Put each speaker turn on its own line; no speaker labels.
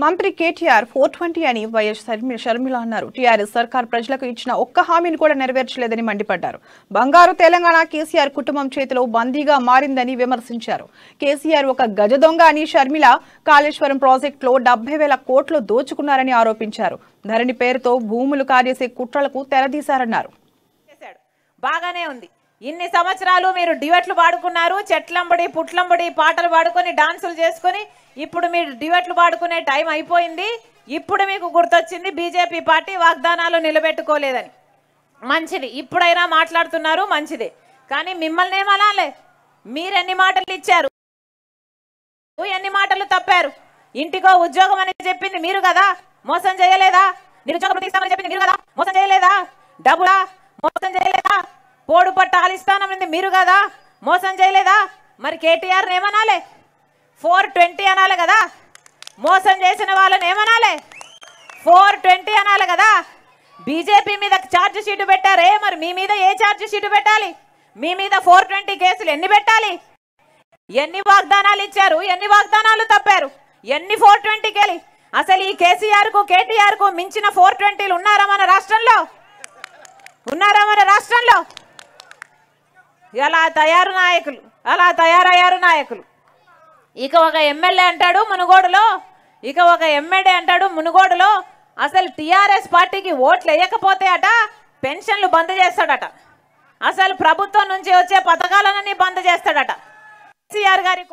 మంత్రి కేటీఆర్ 420 అని వైఎస్ షర్మిల అన్నారు. టీఆర్ఎస్ సర్కార్ ప్రజలకు ఇచ్చిన ఒక్క హామీని కూడా నెరవేర్చలేదని మండిపడ్డారు. బంగారు తెలంగాణ కేసీఆర్ కుటుంబం చేతిలో బందీగా మారిందని విమర్శించారు. కేసీఆర్ ఒక గజ దొంగ అని షర్మిల కాళేశ్వరం ప్రాజెక్టులో 70,000 కోట్లు దోచుకున్నారని ఆరోపించారు. ధరణి పేరుతో భూములు కాజేసే కుట్రలకు తెరదీశారన్నారు.
బాగానే ఉంది. ఇన్ని సంవత్సరాలు మీరు డివెట్లు పాడుకున్నారు, చెట్లంబడి పుట్లంబడి పాటలు పాడుకొని డాన్సులు చేసుకొని ఇప్పుడు మీరు డివెట్లు పాడుకునే టైం అయిపోయింది. ఇప్పుడు మీకు గుర్తొచ్చింది బీజేపీ పార్టీ వాగ్దానాలు నిలబెట్టుకోలేదని. మంచిది, ఇప్పుడైనా మాట్లాడుతున్నారు, మంచిదే. కానీ మిమ్మల్ని ఏమనాలే? మీరెన్ని మాటలు ఇచ్చారు, ఎన్ని మాటలు తప్పారు? ఇంటికో ఉద్యోగం అని చెప్పింది మీరు కదా, మోసం చేయలేదా? నిరుద్యోగం తీస్తామని చెప్పింది మీరు కదా, మోసం చేయలేదా? డబ్బులా మోసం చేయలేదా? పోడు పట్టాలు ఇస్తానన్నది మీరు కదా, మోసం చేయలేదా? మరి కేటీఆర్ ఏమనాలే? 420 అనాలి కదా. మోసం చేసిన వాళ్ళని ఏమనాలే? 420 అనాలి కదా. బీజేపీ మీద ఛార్జ్ షీట్ పెట్టారే, మరి మీ మీద ఏ ఛార్జ్ షీట్ పెట్టాలి? మీ మీద 420 కేసులు ఎన్ని పెట్టాలి? ఎన్ని వాగ్దానాలు ఇచ్చారు, ఎన్ని వాగ్దానాలు తప్పారు, ఎన్ని 420 కేలి? అసలు ఈ కేసీఆర్ కు కేటీఆర్ కు మించిన 420లు ఉన్నారా మన రాష్ట్రంలో? ఉన్నారా మన రాష్ట్రంలో? అలా తయారయ్యారు నాయకులు. ఇక ఒక ఎమ్మెల్యే అంటాడు మునుగోడులో, ఇక ఒక ఎమ్మెల్యే అంటాడు మునుగోడులో అసలు టీఆర్ఎస్ పార్టీకి ఓట్లు వేయకపోతే అట పెన్షన్లు బంద్ చేస్తాడట, అసలు ప్రభుత్వం నుంచి వచ్చే పథకాలన్నీ బంద్ చేస్తాడట. కేసీఆర్ గారి